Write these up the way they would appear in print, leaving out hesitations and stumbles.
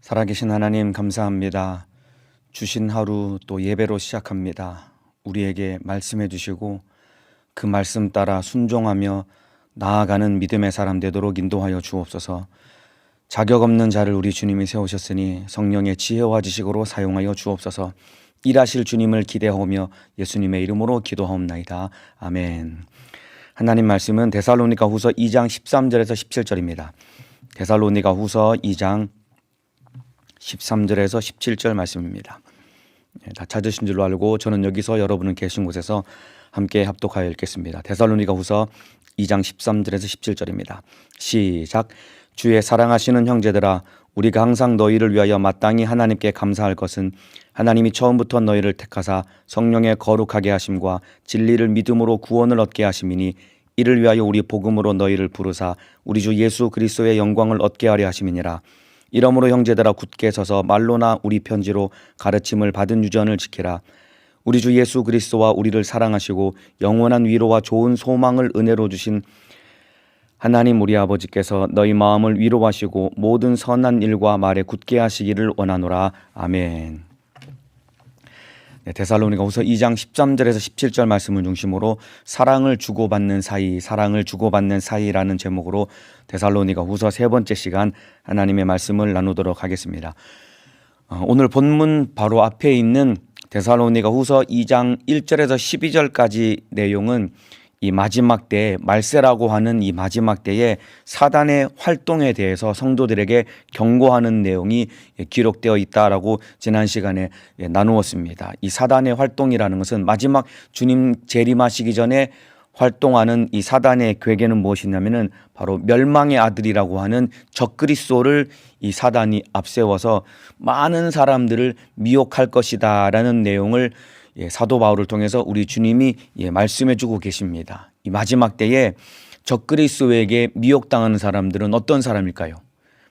살아계신 하나님 감사합니다. 주신 하루 또 예배로 시작합니다. 우리에게 말씀해 주시고 그 말씀 따라 순종하며 나아가는 믿음의 사람 되도록 인도하여 주옵소서. 자격 없는 자를 우리 주님이 세우셨으니 성령의 지혜와 지식으로 사용하여 주옵소서. 일하실 주님을 기대하며 예수님의 이름으로 기도하옵나이다. 아멘. 하나님 말씀은 데살로니가 후서 2장 13절에서 17절입니다. 데살로니가 후서 2장 13절에서 17절 말씀입니다. 다 찾으신 줄로 알고 저는 여기서 여러분은 계신 곳에서 함께 합독하여 읽겠습니다. 데살로니가 후서 2장 13절에서 17절입니다. 시작. 주의 사랑하시는 형제들아, 우리가 항상 너희를 위하여 마땅히 하나님께 감사할 것은 하나님이 처음부터 너희를 택하사 성령의 거룩하게 하심과 진리를 믿음으로 구원을 얻게 하심이니, 이를 위하여 우리 복음으로 너희를 부르사 우리 주 예수 그리스도의 영광을 얻게 하려 하심이니라. 이러므로 형제들아, 굳게 서서 말로나 우리 편지로 가르침을 받은 유전을 지키라. 우리 주 예수 그리스도와 우리를 사랑하시고 영원한 위로와 좋은 소망을 은혜로 주신 하나님 우리 아버지께서 너희 마음을 위로하시고 모든 선한 일과 말에 굳게 하시기를 원하노라. 아멘. 데살로니가 후서 2장 13절에서 17절 말씀을 중심으로 사랑을 주고받는 사이라는 제목으로 데살로니가 후서 세 번째 시간 하나님의 말씀을 나누도록 하겠습니다. 오늘 본문 바로 앞에 있는 데살로니가 후서 2장 1절에서 12절까지 내용은 이 마지막 때, 말세라고 하는 이 마지막 때에 사단의 활동에 대해서 성도들에게 경고하는 내용이 기록되어 있다라고 지난 시간에 나누었습니다. 이 사단의 활동이라는 것은 마지막 주님 재림하시기 전에 활동하는 이 사단의 괴계는 무엇이냐면은 바로 멸망의 아들이라고 하는 적그리스도를 이 사단이 앞세워서 많은 사람들을 미혹할 것이다라는 내용을 사도 바울을 통해서 우리 주님이 말씀해 주고 계십니다. 이 마지막 때에 적그리스도에게 미혹당하는 사람들은 어떤 사람일까요?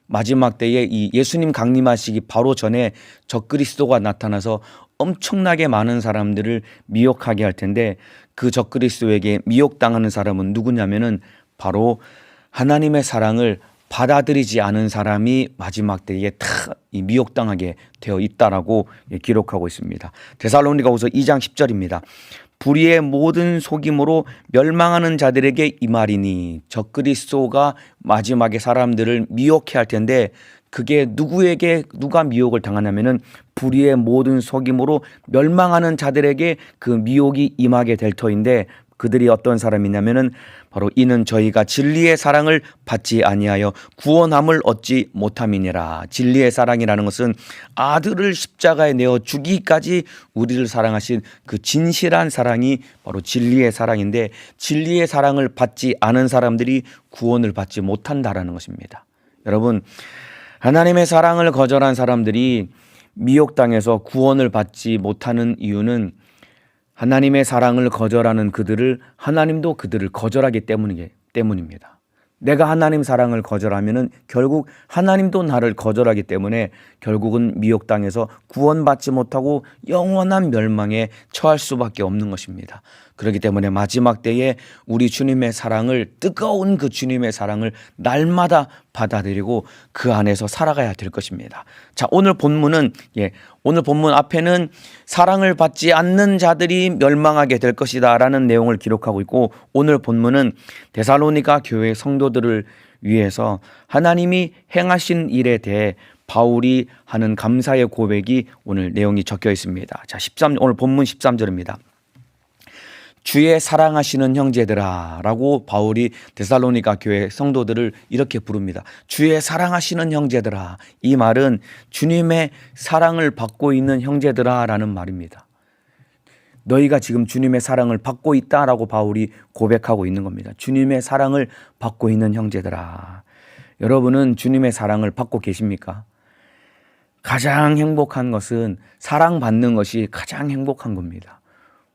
마지막 때에 이 예수님 강림하시기 바로 전에 적그리스도가 나타나서 엄청나게 많은 사람들을 미혹하게 할 텐데, 그 적그리스도에게 미혹당하는 사람은 누구냐면은 바로 하나님의 사랑을 받아들이지 않은 사람이 마지막 때에 다 미혹당하게 되어 있다라고 기록하고 있습니다. 데살로니가 후서 2장 10절입니다. 불의의 모든 속임으로 멸망하는 자들에게 이 말이니, 적그리스도가 마지막에 사람들을 미혹해 할 텐데, 그게 누가 미혹을 당하냐면은 불의의 모든 속임으로 멸망하는 자들에게 그 미혹이 임하게 될 터인데, 그들이 어떤 사람이냐면은 바로 이는 저희가 진리의 사랑을 받지 아니하여 구원함을 얻지 못함이니라. 진리의 사랑이라는 것은 아들을 십자가에 내어 주기까지 우리를 사랑하신 그 진실한 사랑이 바로 진리의 사랑인데, 진리의 사랑을 받지 않은 사람들이 구원을 받지 못한다라는 것입니다. 여러분, 하나님의 사랑을 거절한 사람들이 미혹당해서 구원을 받지 못하는 이유는 하나님의 사랑을 거절하는 그들을 하나님도 그들을 거절하기 때문입니다. 내가 하나님 사랑을 거절하면은 결국 하나님도 나를 거절하기 때문에 결국은 미혹당해서 구원받지 못하고 영원한 멸망에 처할 수밖에 없는 것입니다. 그렇기 때문에 마지막 때에 우리 주님의 사랑을, 뜨거운 그 주님의 사랑을 날마다 받아들이고 그 안에서 살아가야 될 것입니다. 자, 오늘 본문 앞에는 사랑을 받지 않는 자들이 멸망하게 될 것이다 라는 내용을 기록하고 있고, 오늘 본문은 데살로니가 교회 성도들을 위해서 하나님이 행하신 일에 대해 바울이 하는 감사의 고백이 오늘 내용이 적혀 있습니다. 자, 오늘 본문 13절입니다. 주의 사랑하시는 형제들아 라고 바울이 데살로니가 교회 성도들을 이렇게 부릅니다. 주의 사랑하시는 형제들아. 이 말은 주님의 사랑을 받고 있는 형제들아 라는 말입니다. 너희가 지금 주님의 사랑을 받고 있다라고 바울이 고백하고 있는 겁니다. 주님의 사랑을 받고 있는 형제들아. 여러분은 주님의 사랑을 받고 계십니까? 가장 행복한 것은 사랑받는 것이 가장 행복한 겁니다.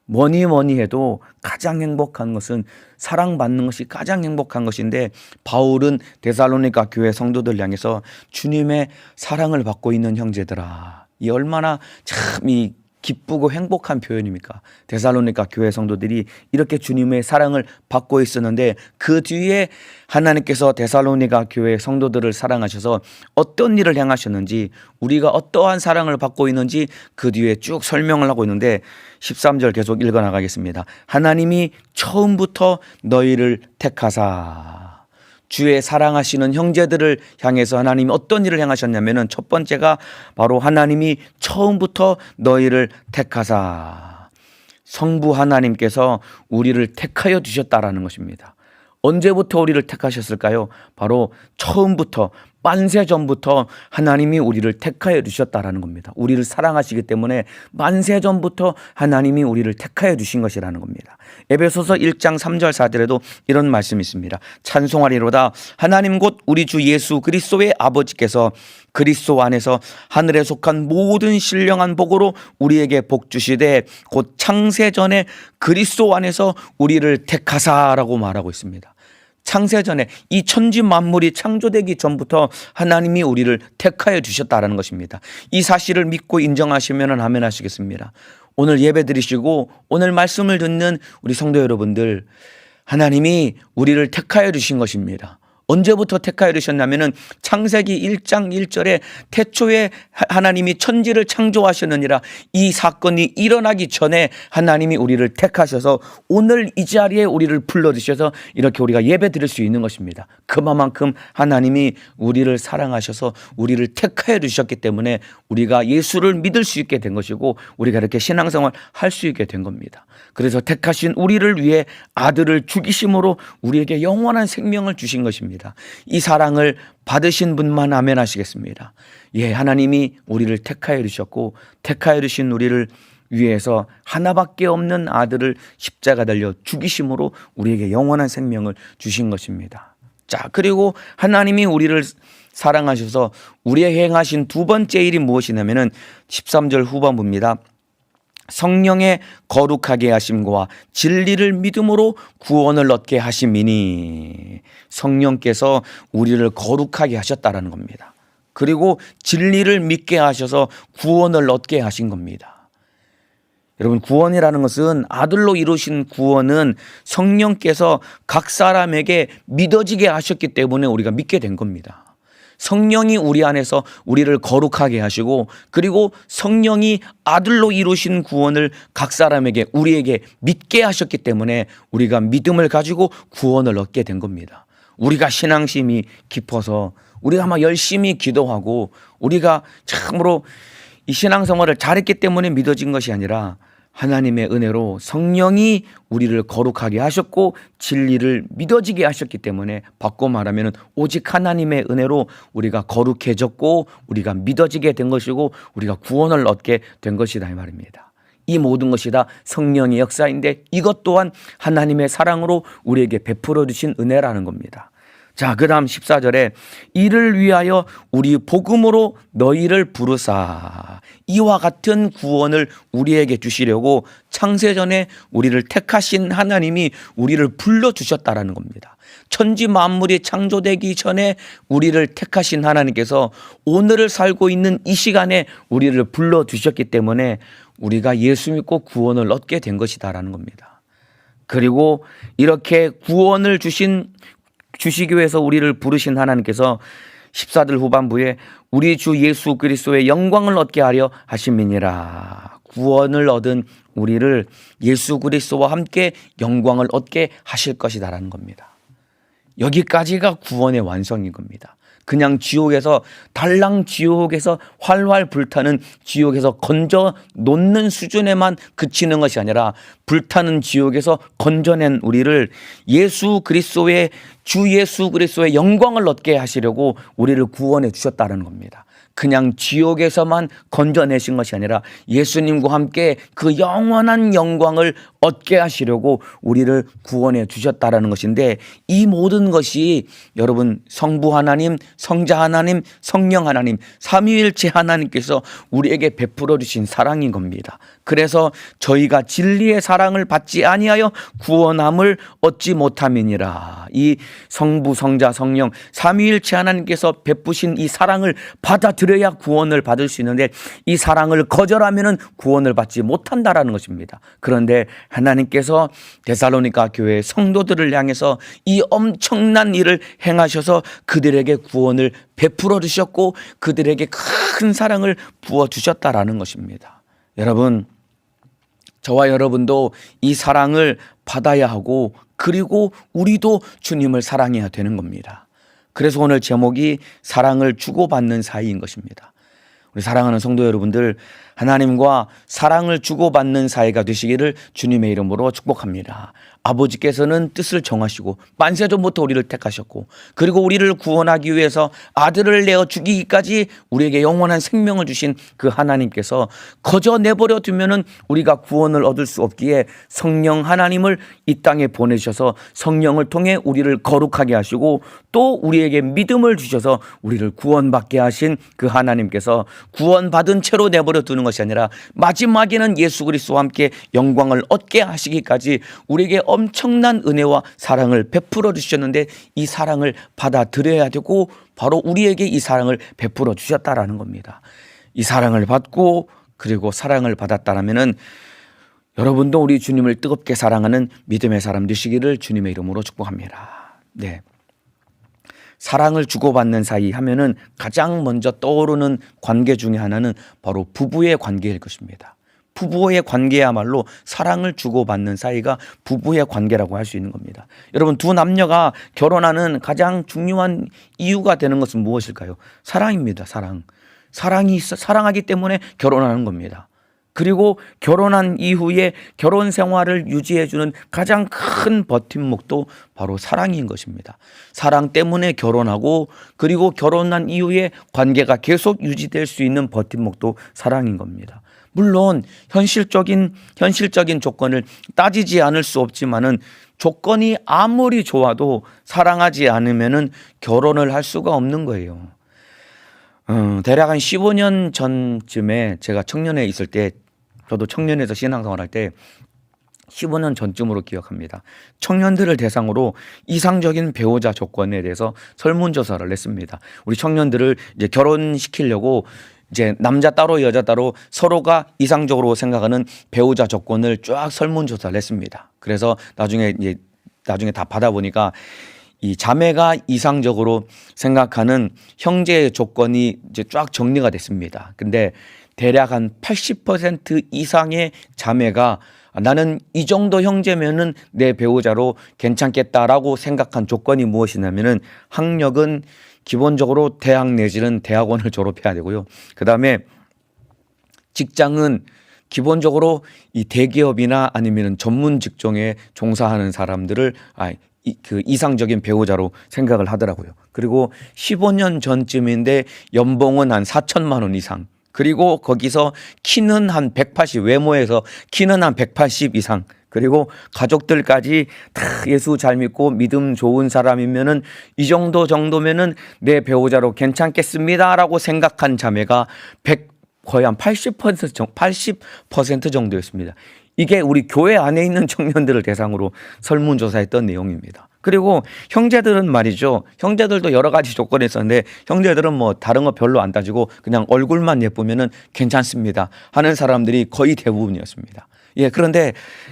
뭐니 해도 가장 행복한 것은 사랑받는 것이 가장 행복한 것인데, 바울은 데살로니가 교회 성도들 향해서 주님의 사랑을 받고 있는 형제들아, 이 얼마나 참 이 기쁘고 행복한 표현입니까? 데살로니가 교회 성도들이 이렇게 주님의 사랑을 받고 있었는데 그 뒤에 하나님께서 데살로니가 교회 성도들을 사랑하셔서 어떤 일을 행하셨는지, 우리가 어떠한 사랑을 받고 있는지 그 뒤에 쭉 설명을 하고 있는데 13절 계속 읽어나가겠습니다. 하나님이 처음부터 너희를 택하사. 주의 사랑하시는 형제들을 향해서 하나님이 어떤 일을 행하셨냐면은 첫 번째가 바로 하나님이 처음부터 너희를 택하사. 성부 하나님께서 우리를 택하여 주셨다라는 것입니다. 언제부터 우리를 택하셨을까요? 바로 처음부터, 만세 전부터 하나님이 우리를 택하여 주셨다라는 겁니다. 우리를 사랑하시기 때문에 만세 전부터 하나님이 우리를 택하여 주신 것이라는 겁니다. 에베소서 1장 3절 4절에도 이런 말씀이 있습니다. 찬송하리로다 하나님 곧 우리 주 예수 그리스도의 아버지께서 그리스도 안에서 하늘에 속한 모든 신령한 복으로 우리에게 복 주시되 곧 창세 전에 그리스도 안에서 우리를 택하사라고 말하고 있습니다. 창세전에 이 천지 만물이 창조되기 전부터 하나님이 우리를 택하여 주셨다는 것입니다. 이 사실을 믿고 인정하시면 아멘 하시겠습니다. 오늘 예배 드리시고 오늘 말씀을 듣는 우리 성도 여러분들, 하나님이 우리를 택하여 주신 것입니다. 언제부터 택하여 주셨냐면은 창세기 1장 1절에 태초에 하나님이 천지를 창조하셨느니라, 이 사건이 일어나기 전에 하나님이 우리를 택하셔서 오늘 이 자리에 우리를 불러주셔서 이렇게 우리가 예배 드릴 수 있는 것입니다. 그만큼 하나님이 우리를 사랑하셔서 우리를 택하여 주셨기 때문에 우리가 예수를 믿을 수 있게 된 것이고 우리가 이렇게 신앙생활 할 수 있게 된 겁니다. 그래서 택하신 우리를 위해 아들을 죽이심으로 우리에게 영원한 생명을 주신 것입니다. 이 사랑을 받으신 분만 아멘 하시겠습니다. 예, 하나님이 우리를 택하여 주셨고 택하여 주신 우리를 위해서 하나밖에 없는 아들을 십자가 달려 죽이심으로 우리에게 영원한 생명을 주신 것입니다. 자, 그리고 하나님이 우리를 사랑하셔서 우리에게 행하신 두 번째 일이 무엇이냐면은 13절 후반부입니다. 성령의 거룩하게 하심과 진리를 믿음으로 구원을 얻게 하심이니. 성령께서 우리를 거룩하게 하셨다라는 겁니다. 그리고 진리를 믿게 하셔서 구원을 얻게 하신 겁니다. 여러분, 구원이라는 것은, 아들로 이루신 구원은 성령께서 각 사람에게 믿어지게 하셨기 때문에 우리가 믿게 된 겁니다. 성령이 우리 안에서 우리를 거룩하게 하시고, 그리고 성령이 아들로 이루신 구원을 각 사람에게, 우리에게 믿게 하셨기 때문에 우리가 믿음을 가지고 구원을 얻게 된 겁니다. 우리가 신앙심이 깊어서 우리가 막 열심히 기도하고 우리가 참으로 이 신앙생활을 잘했기 때문에 믿어진 것이 아니라 하나님의 은혜로 성령이 우리를 거룩하게 하셨고 진리를 믿어지게 하셨기 때문에, 바꿔 말하면 오직 하나님의 은혜로 우리가 거룩해졌고 우리가 믿어지게 된 것이고 우리가 구원을 얻게 된 것이다, 이 말입니다. 이 모든 것이 다 성령의 역사인데 이것 또한 하나님의 사랑으로 우리에게 베풀어 주신 은혜라는 겁니다. 자, 그 다음 14절에 이를 위하여 우리 복음으로 너희를 부르사. 이와 같은 구원을 우리에게 주시려고 창세전에 우리를 택하신 하나님이 우리를 불러주셨다라는 겁니다. 천지 만물이 창조되기 전에 우리를 택하신 하나님께서 오늘을 살고 있는 이 시간에 우리를 불러주셨기 때문에 우리가 예수 믿고 구원을 얻게 된 것이다라는 겁니다. 그리고 이렇게 구원을 주시기 위해서 우리를 부르신 하나님께서 14절 후반부에 우리 주 예수 그리스도의 영광을 얻게 하려 하심이니라. 구원을 얻은 우리를 예수 그리스도와 함께 영광을 얻게 하실 것이다라는 겁니다. 여기까지가 구원의 완성인 겁니다. 그냥 지옥에서, 달랑 지옥에서 활활 불타는 지옥에서 건져 놓는 수준에만 그치는 것이 아니라 불타는 지옥에서 건져낸 우리를 예수 그리스도의, 주 예수 그리스도의 영광을 얻게 하시려고 우리를 구원해 주셨다는 겁니다. 그냥 지옥에서만 건져내신 것이 아니라 예수님과 함께 그 영원한 영광을 얻게 하시려고 우리를 구원해 주셨다라는 것인데, 이 모든 것이 여러분 성부 하나님, 성자 하나님, 성령 하나님, 삼위일체 하나님께서 우리에게 베풀어 주신 사랑인 겁니다. 그래서 저희가 진리의 사랑을 받지 아니하여 구원함을 얻지 못함이니라. 이 성부, 성자, 성령, 삼위일체 하나님께서 베푸신 이 사랑을 받아들여 받아들여야 구원을 받을 수 있는데 이 사랑을 거절하면은 구원을 받지 못한다라는 것입니다. 그런데 하나님께서 데살로니가 교회 성도들을 향해서 이 엄청난 일을 행하셔서 그들에게 구원을 베풀어 주셨고 그들에게 큰 사랑을 부어 주셨다라는 것입니다. 여러분, 저와 여러분도 이 사랑을 받아야 하고 그리고 우리도 주님을 사랑해야 되는 겁니다. 그래서 오늘 제목이 사랑을 주고받는 사이인 것입니다. 우리 사랑하는 성도 여러분들, 하나님과 사랑을 주고받는 사이가 되시기를 주님의 이름으로 축복합니다. 아버지께서는 뜻을 정하시고 만세전부터 우리를 택하셨고 그리고 우리를 구원하기 위해서 아들을 내어 죽이기까지 우리에게 영원한 생명을 주신 그 하나님께서 거저 내버려 두면은 우리가 구원을 얻을 수 없기에 성령 하나님을 이 땅에 보내셔서 성령을 통해 우리를 거룩하게 하시고 또 우리에게 믿음을 주셔서 우리를 구원받게 하신 그 하나님께서 구원받은 채로 내버려 두는 것이 아니라 마지막에는 예수 그리스도와 함께 영광을 얻게 하시기까지 우리에게 엄청난 은혜와 사랑을 베풀어 주셨는데 이 사랑을 받아들여야 되고 바로 우리에게 이 사랑을 베풀어 주셨다라는 겁니다. 이 사랑을 받고 그리고 사랑을 받았다라면은 여러분도 우리 주님을 뜨겁게 사랑하는 믿음의 사람 되시기를 주님의 이름으로 축복합니다. 네. 사랑을 주고받는 사이 하면은 가장 먼저 떠오르는 관계 중에 하나는 바로 부부의 관계일 것입니다. 부부의 관계야말로 사랑을 주고받는 사이가 부부의 관계라고 할 수 있는 겁니다. 여러분, 두 남녀가 결혼하는 가장 중요한 이유가 되는 것은 무엇일까요? 사랑입니다. 사랑하기 때문에 결혼하는 겁니다. 그리고 결혼한 이후에 결혼 생활을 유지해주는 가장 큰 버팀목도 바로 사랑인 것입니다. 사랑 때문에 결혼하고 그리고 결혼한 이후에 관계가 계속 유지될 수 있는 버팀목도 사랑인 겁니다. 물론 현실적인 조건을 따지지 않을 수 없지만은 조건이 아무리 좋아도 사랑하지 않으면은 결혼을 할 수가 없는 거예요. 대략 한 15년 전쯤에 제가 청년에 있을 때 저도 청년에서 신앙생활할 때 15년 전쯤으로 기억합니다. 청년들을 대상으로 이상적인 배우자 조건에 대해서 설문조사를 냈습니다. 우리 청년들을 이제 결혼시키려고 이제 남자 따로 여자 따로 서로가 이상적으로 생각하는 배우자 조건을 쫙 설문조사를 했습니다. 그래서 나중에 다 받아보니까 이 자매가 이상적으로 생각하는 형제의 조건이 이제 쫙 정리가 됐습니다. 근데 대략 한 80% 이상의 자매가 나는 이 정도 형제면은 내 배우자로 괜찮겠다라고 생각한 조건이 무엇이냐면은 학력은 기본적으로 대학 내지는 대학원을 졸업해야 되고요. 그다음에 직장은 기본적으로 이 대기업이나 아니면 전문 직종에 종사하는 사람들을 그 이상적인 배우자로 생각을 하더라고요. 그리고 15년 전쯤인데 연봉은 한 4천만 원 이상. 그리고 거기서 키는 한 180, 외모에서 키는 한 180 이상. 그리고 가족들까지 다 예수 잘 믿고 믿음 좋은 사람이면은 이 정도면은 내 배우자로 괜찮겠습니다라고 생각한 자매가 거의 한 80% 정도였습니다. 이게 우리 교회 안에 있는 청년들을 대상으로 설문조사했던 내용입니다. 그리고 형제들은 말이죠. 형제들도 여러 가지 조건이 있었는데 형제들은 뭐 다른 거 별로 안 따지고 그냥 얼굴만 예쁘면은 괜찮습니다 하는 사람들이 거의 대부분이었습니다. 예, 그런데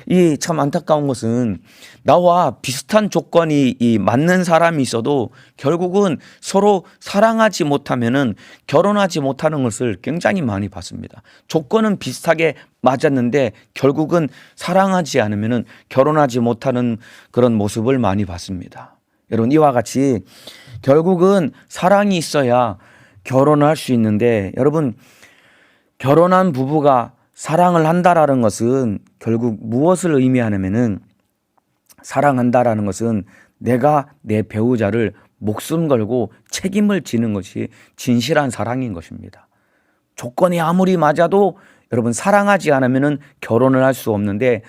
이 참 안타까운 것은 나와 비슷한 조건이 맞는 사람이 있어도 결국은 서로 사랑하지 못하면은 결혼하지 못하는 것을 굉장히 많이 봤습니다. 조건은 비슷하게 맞았는데 결국은 사랑하지 않으면은 결혼하지 못하는 그런 모습을 많이 봤습니다. 여러분, 이와 같이 결국은 사랑이 있어야 결혼할 수 있는데 여러분, 결혼한 부부가 사랑을 한다라는 것은 결국 무엇을 의미하냐면은 사랑한다라는 것은 내가 내 배우자를 목숨 걸고 책임을 지는 것이 진실한 사랑인 것입니다. 조건이 아무리 맞아도 여러분 사랑하지 않으면은 결혼을 할 수 없는데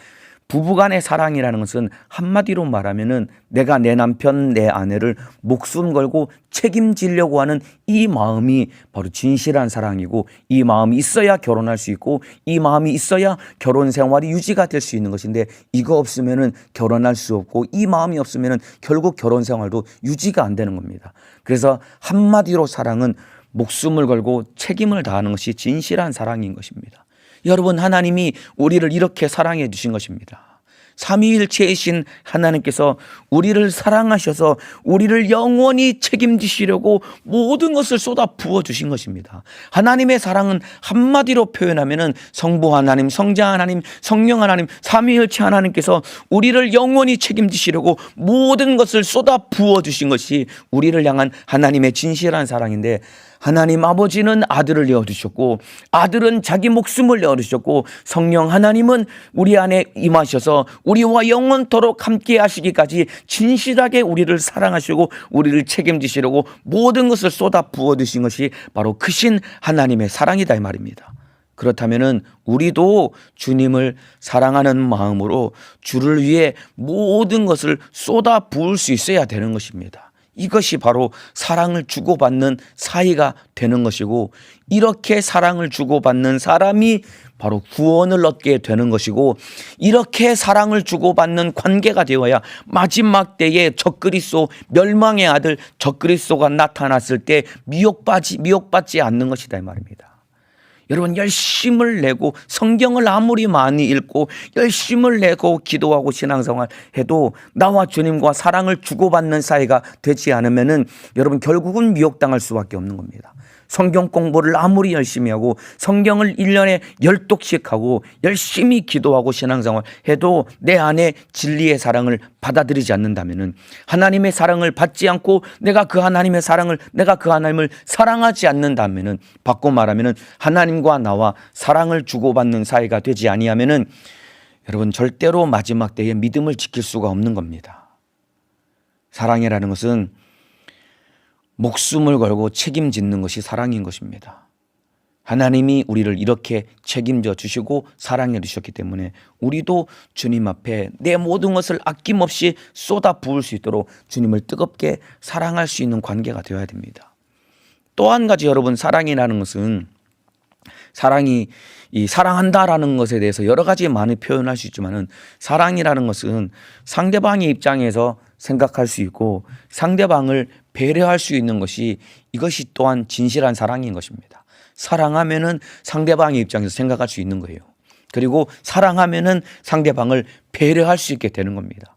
부부간의 사랑이라는 것은 한마디로 말하면은 내가 내 남편, 내 아내를 목숨 걸고 책임지려고 하는 이 마음이 바로 진실한 사랑이고 이 마음이 있어야 결혼할 수 있고 이 마음이 있어야 결혼 생활이 유지가 될 수 있는 것인데 이거 없으면은 결혼할 수 없고 이 마음이 없으면은 결국 결혼 생활도 유지가 안 되는 겁니다. 그래서 한마디로 사랑은 목숨을 걸고 책임을 다하는 것이 진실한 사랑인 것입니다. 여러분, 하나님이 우리를 이렇게 사랑해 주신 것입니다. 삼위일체이신 하나님께서 우리를 사랑하셔서 우리를 영원히 책임지시려고 모든 것을 쏟아 부어 주신 것입니다. 하나님의 사랑은 한마디로 표현하면은 성부 하나님, 성자 하나님, 성령 하나님, 삼위일체 하나님께서 우리를 영원히 책임지시려고 모든 것을 쏟아 부어 주신 것이 우리를 향한 하나님의 진실한 사랑인데, 하나님 아버지는 아들을 내어주셨고 아들은 자기 목숨을 내어주셨고 성령 하나님은 우리 안에 임하셔서 우리와 영원토록 함께 하시기까지 진실하게 우리를 사랑하시고 우리를 책임지시려고 모든 것을 쏟아 부어주신 것이 바로 크신 하나님의 사랑이다 이 말입니다. 그렇다면 우리도 주님을 사랑하는 마음으로 주를 위해 모든 것을 쏟아 부을 수 있어야 되는 것입니다. 이것이 바로 사랑을 주고받는 사이가 되는 것이고, 이렇게 사랑을 주고받는 사람이 바로 구원을 얻게 되는 것이고, 이렇게 사랑을 주고받는 관계가 되어야 마지막 때에 적그리스도, 멸망의 아들 적그리스도가 나타났을 때 미혹받지 않는 것이다 이 말입니다. 여러분, 열심을 내고 성경을 아무리 많이 읽고 열심을 내고 기도하고 신앙생활 해도 나와 주님과 사랑을 주고받는 사이가 되지 않으면은 여러분 결국은 미혹당할 수밖에 없는 겁니다. 성경 공부를 아무리 열심히 하고 성경을 1년에 10독씩 하고 열심히 기도하고 신앙생활 해도 내 안에 진리의 사랑을 받아들이지 않는다면은, 하나님의 사랑을 받지 않고 내가 그 하나님을 사랑하지 않는다면은, 바꿔 말하면은 하나님과 나와 사랑을 주고받는 사이가 되지 아니하면은 여러분 절대로 마지막 때에 믿음을 지킬 수가 없는 겁니다. 사랑이라는 것은 목숨을 걸고 책임짓는 것이 사랑인 것입니다. 하나님이 우리를 이렇게 책임져 주시고 사랑해 주셨기 때문에 우리도 주님 앞에 내 모든 것을 아낌없이 쏟아 부을 수 있도록 주님을 뜨겁게 사랑할 수 있는 관계가 되어야 됩니다. 또 한 가지, 여러분, 사랑이라는 것은 사랑한다라는 것에 대해서 여러 가지 많이 표현할 수 있지만은, 사랑이라는 것은 상대방의 입장에서 생각할 수 있고 상대방을 배려할 수 있는 것이, 이것이 또한 진실한 사랑인 것입니다. 사랑하면은 상대방의 입장에서 생각할 수 있는 거예요. 그리고 사랑하면은 상대방을 배려할 수 있게 되는 겁니다.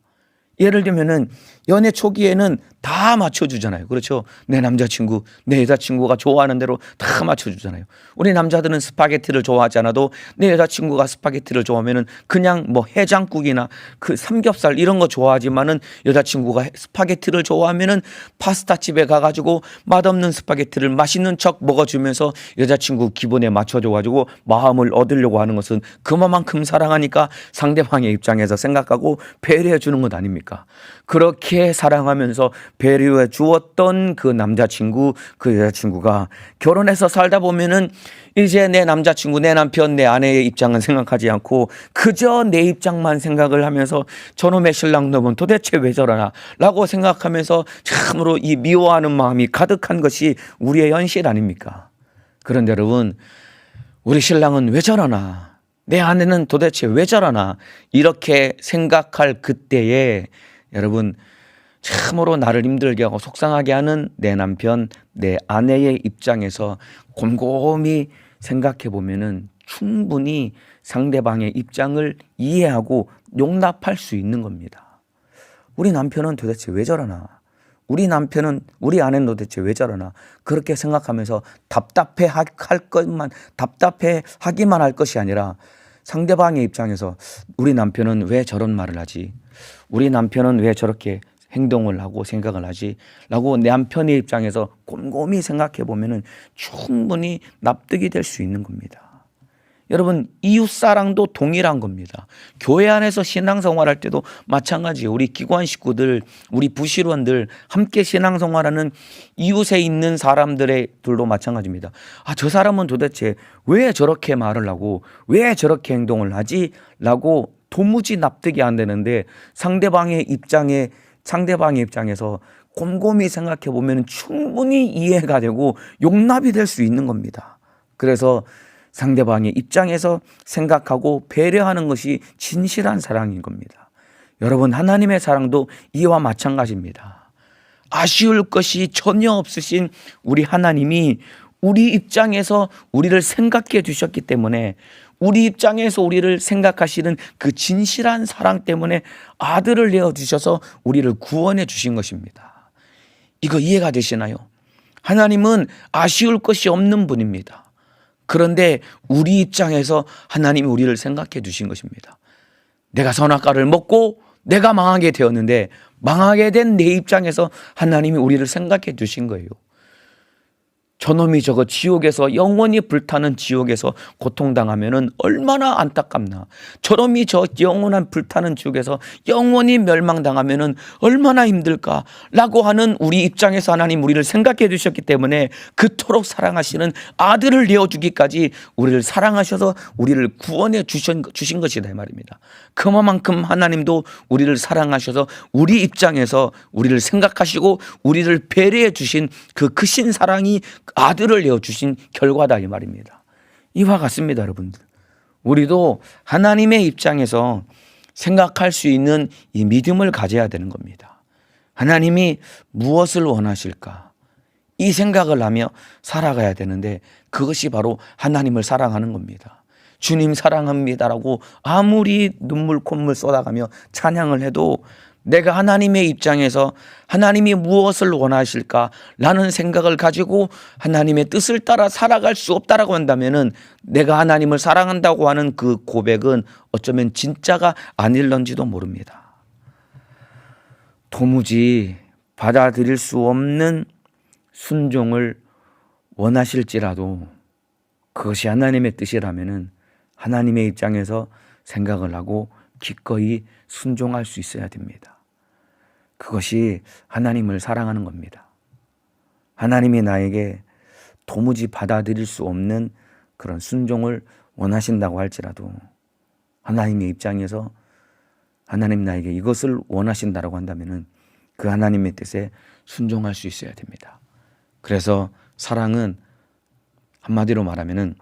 예를 들면은 연애 초기에는 다 맞춰주잖아요. 그렇죠? 내 남자친구, 내 여자친구가 좋아하는 대로 다 맞춰주잖아요. 우리 남자들은 스파게티를 좋아하지 않아도 내 여자친구가 스파게티를 좋아하면은 그냥 뭐 해장국이나 그 삼겹살 이런 거 좋아하지만은, 여자친구가 스파게티를 좋아하면은 파스타집에 가가지고 맛없는 스파게티를 맛있는 척 먹어주면서 여자친구 기분에 맞춰줘가지고 마음을 얻으려고 하는 것은 그만큼 사랑하니까 상대방의 입장에서 생각하고 배려해 주는 것 아닙니까? 그렇게 사랑하면서 배려해 주었던 그 남자친구, 그 여자친구가 결혼해서 살다 보면은 이제 내 남자친구, 내 남편, 내 아내의 입장은 생각하지 않고 그저 내 입장만 생각을 하면서 저놈의 신랑놈은 도대체 왜 저러나 라고 생각하면서 참으로 이 미워하는 마음이 가득한 것이 우리의 현실 아닙니까? 그런데 여러분, 우리 신랑은 왜 저러나, 내 아내는 도대체 왜 저러나 이렇게 생각할 그때에 여러분, 참으로 나를 힘들게 하고 속상하게 하는 내 남편, 내 아내의 입장에서 곰곰이 생각해 보면은 충분히 상대방의 입장을 이해하고 용납할 수 있는 겁니다. 우리 남편은 도대체 왜 저러나, 우리 남편은, 우리 아내는 도대체 왜 저러나, 그렇게 생각하면서 답답하기만 할 것이 아니라 상대방의 입장에서 우리 남편은 왜 저런 말을 하지, 우리 남편은 왜 저렇게 행동을 하고 생각을 하지 라고 내 남편의 입장에서 곰곰이 생각해 보면은 충분히 납득이 될 수 있는 겁니다. 여러분, 이웃사랑도 동일한 겁니다. 교회 안에서 신앙생활할 때도 마찬가지예요. 우리 기관 식구들, 우리 부실원들, 함께 신앙생활하는 이웃에 있는 사람들도 마찬가지입니다. 저 사람은 도대체 왜 저렇게 말을 하고 왜 저렇게 행동을 하지? 라고 도무지 납득이 안 되는데 상대방의 입장에서 곰곰이 생각해 보면 충분히 이해가 되고 용납이 될 수 있는 겁니다. 그래서 상대방의 입장에서 생각하고 배려하는 것이 진실한 사랑인 겁니다. 여러분, 하나님의 사랑도 이와 마찬가지입니다. 아쉬울 것이 전혀 없으신 우리 하나님이 우리 입장에서 우리를 생각해 주셨기 때문에, 우리 입장에서 우리를 생각하시는 그 진실한 사랑 때문에 아들을 내어주셔서 우리를 구원해 주신 것입니다. 이거 이해가 되시나요? 하나님은 아쉬울 것이 없는 분입니다. 그런데 우리 입장에서 하나님이 우리를 생각해 주신 것입니다. 내가 선악과를 먹고 내가 망하게 되었는데, 망하게 된 내 입장에서 하나님이 우리를 생각해 주신 거예요. 저놈이 저거 지옥에서 영원히 불타는 지옥에서 고통당하면은 얼마나 안타깝나. 저놈이 저 영원한 불타는 지옥에서 영원히 멸망당하면은 얼마나 힘들까라고 하는 우리 입장에서 하나님 우리를 생각해 주셨기 때문에 그토록 사랑하시는 아들을 내어주기까지 우리를 사랑하셔서 우리를 구원해 주신 것이다 이 말입니다. 그만큼 하나님도 우리를 사랑하셔서 우리 입장에서 우리를 생각하시고 우리를 배려해 주신 그 크신 사랑이 아들을 내어주신 결과다 이 말입니다. 이와 같습니다 여러분들. 우리도 하나님의 입장에서 생각할 수 있는 이 믿음을 가져야 되는 겁니다. 하나님이 무엇을 원하실까? 이 생각을 하며 살아가야 되는데, 그것이 바로 하나님을 사랑하는 겁니다. 주님 사랑합니다라고 아무리 눈물 콧물 쏟아가며 찬양을 해도 내가 하나님의 입장에서 하나님이 무엇을 원하실까라는 생각을 가지고 하나님의 뜻을 따라 살아갈 수 없다라고 한다면은 내가 하나님을 사랑한다고 하는 그 고백은 어쩌면 진짜가 아닐런지도 모릅니다. 도무지 받아들일 수 없는 순종을 원하실지라도 그것이 하나님의 뜻이라면은 하나님의 입장에서 생각을 하고 기꺼이 순종할 수 있어야 됩니다. 그것이 하나님을 사랑하는 겁니다. 하나님이 나에게 도무지 받아들일 수 없는 그런 순종을 원하신다고 할지라도 하나님의 입장에서 하나님 나에게 이것을 원하신다고 한다면 그 하나님의 뜻에 순종할 수 있어야 됩니다. 그래서 사랑은 한마디로 말하면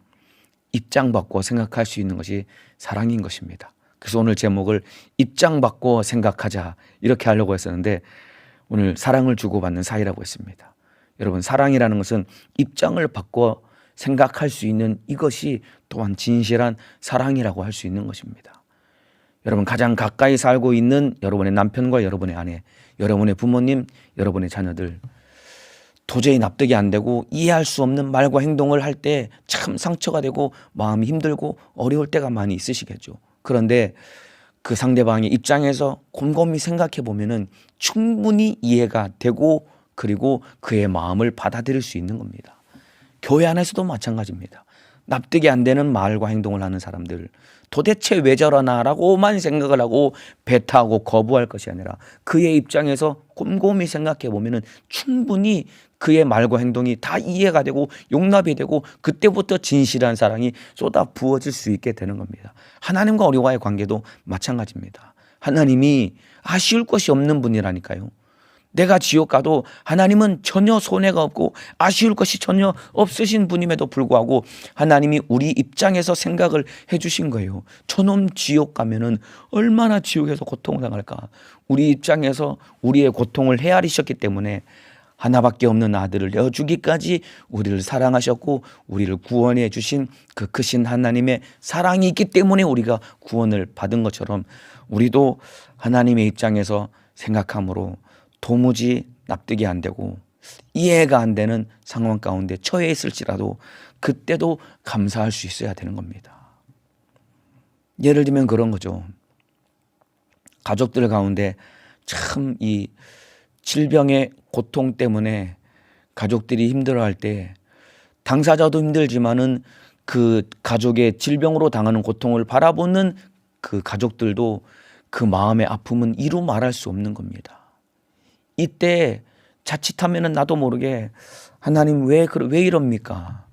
입장 바꿔 생각할 수 있는 것이 사랑인 것입니다. 그래서 오늘 제목을 입장 바꿔 생각하자 이렇게 하려고 했었는데, 오늘 사랑을 주고받는 사이라고 했습니다. 여러분, 사랑이라는 것은 입장을 바꿔 생각할 수 있는 이것이 또한 진실한 사랑이라고 할 수 있는 것입니다. 여러분, 가장 가까이 살고 있는 여러분의 남편과 여러분의 아내, 여러분의 부모님, 여러분의 자녀들, 도저히 납득이 안 되고 이해할 수 없는 말과 행동을 할 때 참 상처가 되고 마음이 힘들고 어려울 때가 많이 있으시겠죠. 그런데 그 상대방의 입장에서 곰곰이 생각해 보면은 충분히 이해가 되고, 그리고 그의 마음을 받아들일 수 있는 겁니다. 교회 안에서도 마찬가지입니다. 납득이 안 되는 말과 행동을 하는 사람들, 도대체 왜 저러나라고만 생각을 하고 배타하고 거부할 것이 아니라 그의 입장에서 곰곰이 생각해 보면은 충분히 그의 말과 행동이 다 이해가 되고 용납이 되고, 그때부터 진실한 사랑이 쏟아 부어질 수 있게 되는 겁니다. 하나님과 우리와의 관계도 마찬가지입니다. 하나님이 아쉬울 것이 없는 분이라니까요. 내가 지옥 가도 하나님은 전혀 손해가 없고 아쉬울 것이 전혀 없으신 분임에도 불구하고 하나님이 우리 입장에서 생각을 해주신 거예요. 저놈 지옥 가면은 얼마나 지옥에서 고통을 당할까. 우리 입장에서 우리의 고통을 헤아리셨기 때문에 하나밖에 없는 아들을 내어주기까지 우리를 사랑하셨고 우리를 구원해 주신 그 크신 하나님의 사랑이 있기 때문에 우리가 구원을 받은 것처럼, 우리도 하나님의 입장에서 생각함으로 도무지 납득이 안 되고 이해가 안 되는 상황 가운데 처해 있을지라도 그때도 감사할 수 있어야 되는 겁니다. 예를 들면 그런 거죠. 가족들 가운데 참 이 질병의 고통 때문에 가족들이 힘들어할 때 당사자도 힘들지만은 그 가족의 질병으로 당하는 고통을 바라보는 그 가족들도 그 마음의 아픔은 이루 말할 수 없는 겁니다. 이때 자칫하면은 나도 모르게 하나님 왜 이럽니까?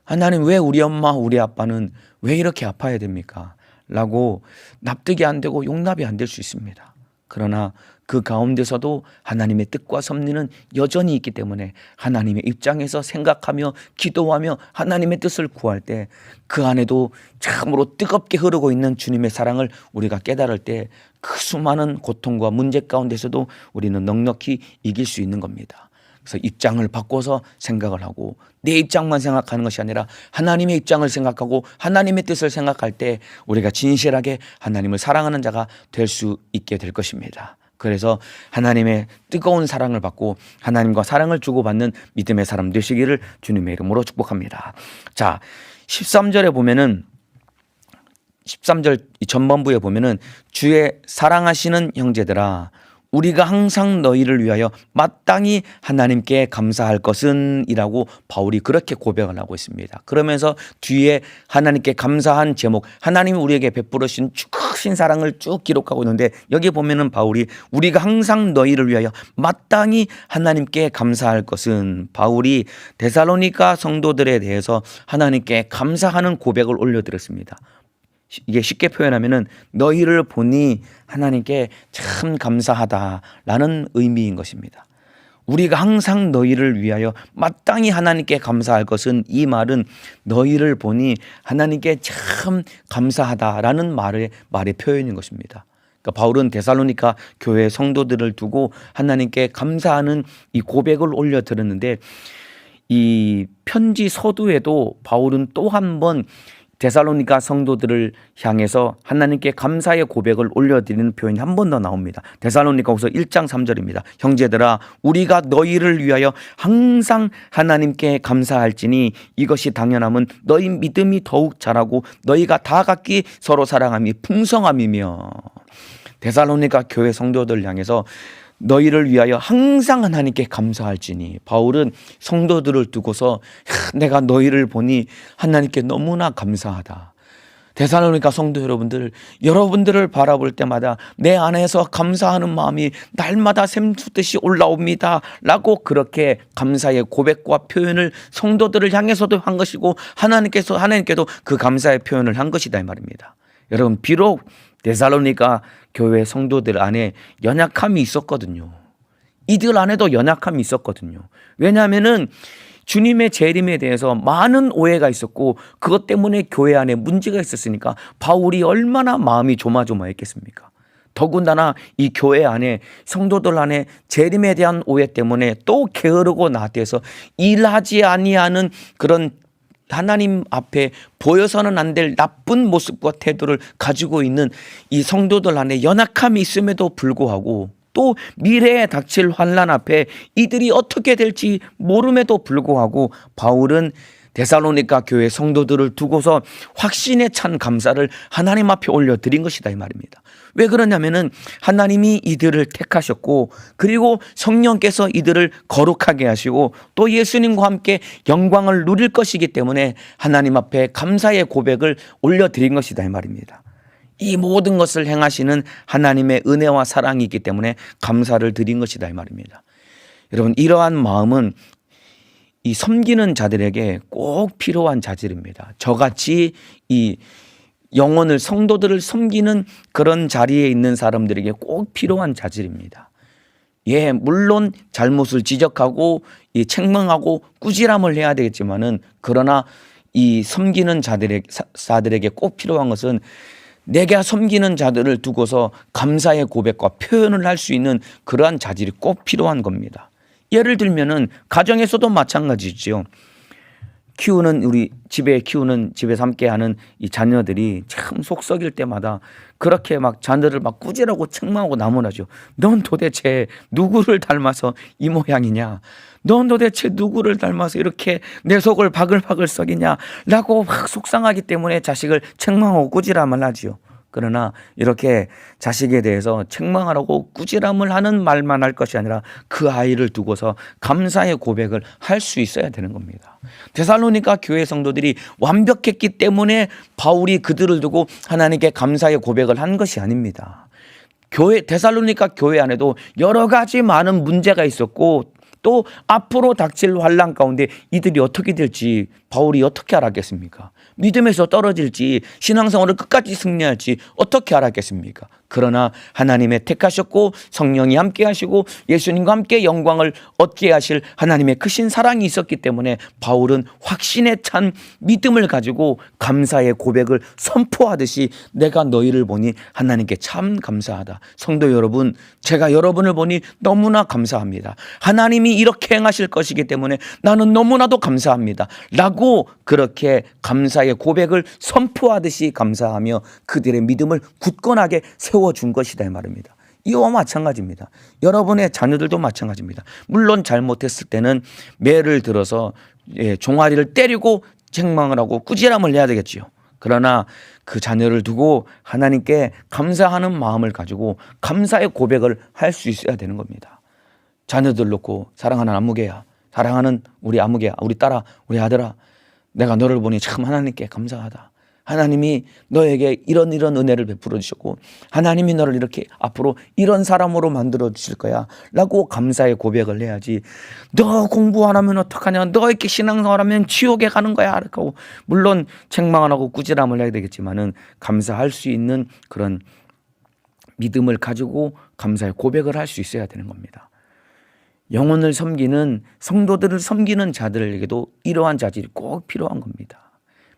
하나님 왜 우리 엄마 우리 아빠는 왜 이렇게 아파야 됩니까? 라고 납득이 안 되고 용납이 안 될 수 있습니다. 그러나 그 가운데서도 하나님의 뜻과 섭리는 여전히 있기 때문에 하나님의 입장에서 생각하며 기도하며 하나님의 뜻을 구할 때 그 안에도 참으로 뜨겁게 흐르고 있는 주님의 사랑을 우리가 깨달을 때 그 수많은 고통과 문제 가운데서도 우리는 넉넉히 이길 수 있는 겁니다. 그래서 입장을 바꿔서 생각을 하고 내 입장만 생각하는 것이 아니라 하나님의 입장을 생각하고 하나님의 뜻을 생각할 때 우리가 진실하게 하나님을 사랑하는 자가 될 수 있게 될 것입니다. 그래서 하나님의 뜨거운 사랑을 받고 하나님과 사랑을 주고받는 믿음의 사람 되시기를 주님의 이름으로 축복합니다. 자, 13절에 보면은 13절 전반부에 보면은 주의 사랑하시는 형제들아 우리가 항상 너희를 위하여 마땅히 하나님께 감사할 것은 이라고 바울이 그렇게 고백을 하고 있습니다. 그러면서 뒤에 하나님께 감사한 제목, 하나님이 우리에게 베풀으신 크신 사랑을 쭉 기록하고 있는데 여기 보면은 바울이 우리가 항상 너희를 위하여 마땅히 하나님께 감사할 것은 바울이 데살로니가 성도들에 대해서 하나님께 감사하는 고백을 올려드렸습니다. 이게 쉽게 표현하면은 너희를 보니 하나님께 참 감사하다라는 의미인 것입니다. 우리가 항상 너희를 위하여 마땅히 하나님께 감사할 것은 이 말은 너희를 보니 하나님께 참 감사하다라는 말의 표현인 것입니다. 그러니까 바울은 데살로니가 교회 성도들을 두고 하나님께 감사하는 이 고백을 올려드렸는데 이 편지 서두에도 바울은 또 한 번 데살로니가 성도들을 향해서 하나님께 감사의 고백을 올려드리는 표현이 한 번 더 나옵니다. 데살로니가후서 1장 3절입니다. 형제들아 우리가 너희를 위하여 항상 하나님께 감사할지니 이것이 당연함은 너희 믿음이 더욱 자라고 너희가 다 각기 서로 사랑함이 풍성함이며 데살로니가 교회 성도들 향해서 너희를 위하여 항상 하나님께 감사할지니 바울은 성도들을 두고서 내가 너희를 보니 하나님께 너무나 감사하다. 데살로니가 성도 여러분들을 바라볼 때마다 내 안에서 감사하는 마음이 날마다 샘솟듯이 올라옵니다 라고 그렇게 감사의 고백과 표현을 성도들을 향해서도 한 것이고 하나님께도 그 감사의 표현을 한 것이다 이 말입니다. 여러분 비록 데살로니가 교회 성도들 안에 연약함이 있었거든요. 이들 안에도 연약함이 있었거든요. 왜냐하면은 주님의 재림에 대해서 많은 오해가 있었고 그것 때문에 교회 안에 문제가 있었으니까 바울이 얼마나 마음이 조마조마했겠습니까? 더군다나 이 교회 안에 성도들 안에 재림에 대한 오해 때문에 또 게으르고 나태해서 일하지 아니하는 그런 하나님 앞에 보여서는 안 될 나쁜 모습과 태도를 가지고 있는 이 성도들 안에 연약함이 있음에도 불구하고 또 미래에 닥칠 환난 앞에 이들이 어떻게 될지 모름에도 불구하고 바울은 데살로니가 교회 성도들을 두고서 확신에 찬 감사를 하나님 앞에 올려드린 것이다 이 말입니다. 왜 그러냐면은 하나님이 이들을 택하셨고 그리고 성령께서 이들을 거룩하게 하시고 또 예수님과 함께 영광을 누릴 것이기 때문에 하나님 앞에 감사의 고백을 올려드린 것이다 이 말입니다. 이 모든 것을 행하시는 하나님의 은혜와 사랑이 있기 때문에 감사를 드린 것이다 이 말입니다. 여러분 이러한 마음은 이 섬기는 자들에게 꼭 필요한 자질입니다. 저같이 이 영혼을 성도들을 섬기는 그런 자리에 있는 사람들에게 꼭 필요한 자질입니다. 예, 물론 잘못을 지적하고 책망하고 꾸지람을 해야 되겠지만은 그러나 이 섬기는 자들에게 꼭 필요한 것은 내가 섬기는 자들을 두고서 감사의 고백과 표현을 할 수 있는 그러한 자질이 꼭 필요한 겁니다. 예를 들면은 가정에서도 마찬가지죠. 우리 집에서 함께 하는 이 자녀들이 참 속 썩일 때마다 그렇게 막 자녀를 막 꾸지라고 책망하고 나무라죠. 넌 도대체 누구를 닮아서 이 모양이냐? 넌 도대체 누구를 닮아서 이렇게 내 속을 바글바글 썩이냐? 라고 막 속상하기 때문에 자식을 책망하고 꾸지람을 하지요. 그러나 이렇게 자식에 대해서 책망하라고 꾸지람을 하는 말만 할 것이 아니라 그 아이를 두고서 감사의 고백을 할 수 있어야 되는 겁니다. 데살로니가 교회 성도들이 완벽했기 때문에 바울이 그들을 두고 하나님께 감사의 고백을 한 것이 아닙니다. 데살로니가 교회 안에도 여러 가지 많은 문제가 있었고 또 앞으로 닥칠 환난 가운데 이들이 어떻게 될지 바울이 어떻게 알았겠습니까? 믿음에서 떨어질지 신앙생활을 끝까지 승리할지 어떻게 알았겠습니까? 그러나 하나님의 택하셨고 성령이 함께 하시고 예수님과 함께 영광을 얻게 하실 하나님의 크신 사랑이 있었기 때문에 바울은 확신에 찬 믿음을 가지고 감사의 고백을 선포하듯이 내가 너희를 보니 하나님께 참 감사하다. 성도 여러분, 제가 여러분을 보니 너무나 감사합니다. 하나님이 이렇게 행하실 것이기 때문에 나는 너무나도 감사합니다 라고 그렇게 감사의 고백을 선포하듯이 감사하며 그들의 믿음을 굳건하게 세워준 것이다 이 말입니다. 이와 마찬가지입니다. 여러분의 자녀들도 마찬가지입니다. 물론 잘못했을 때는 매를 들어서 종아리를 때리고 책망을 하고 꾸지람을 해야 되겠지요. 그러나 그 자녀를 두고 하나님께 감사하는 마음을 가지고 감사의 고백을 할 수 있어야 되는 겁니다. 자녀들 놓고 사랑하는 아무개야, 사랑하는 우리 아무개야, 우리 딸아, 우리 아들아, 내가 너를 보니 참 하나님께 감사하다. 하나님이 너에게 이런 은혜를 베풀어 주셨고 하나님이 너를 이렇게 앞으로 이런 사람으로 만들어 주실 거야 라고 감사의 고백을 해야지. 너 공부 안 하면 어떡하냐, 너 이렇게 신앙생활하면 지옥에 가는 거야 라고 물론 책망을 하고 꾸지람을 해야 되겠지만은 감사할 수 있는 그런 믿음을 가지고 감사의 고백을 할 수 있어야 되는 겁니다. 영혼을 섬기는 성도들을 섬기는 자들에게도 이러한 자질이 꼭 필요한 겁니다.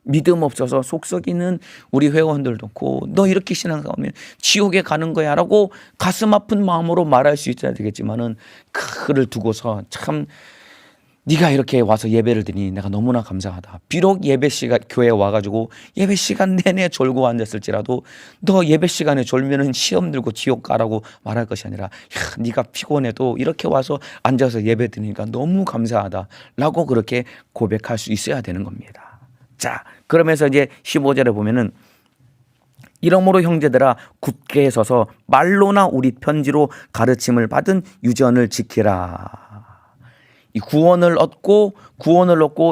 믿음 없어서 속 썩이는 우리 회원들 놓고 너 이렇게 신앙생활하면 지옥에 가는 거야 라고 가슴 아픈 마음으로 말할 수 있어야 되겠지만은 그를 두고서 참 네가 이렇게 와서 예배를 드리니 내가 너무나 감사하다. 비록 예배 시간 교회에 와가지고 예배 시간 내내 졸고 앉았을지라도 너 예배 시간에 졸면은 시험 들고 지옥 가라고 말할 것이 아니라 야, 네가 피곤해도 이렇게 와서 앉아서 예배 드리니까 너무 감사하다라고 그렇게 고백할 수 있어야 되는 겁니다. 자, 그러면서 이제 15절에 보면은 이러므로 형제들아 굳게 서서 말로나 우리 편지로 가르침을 받은 유전을 지키라. 이 구원을 얻고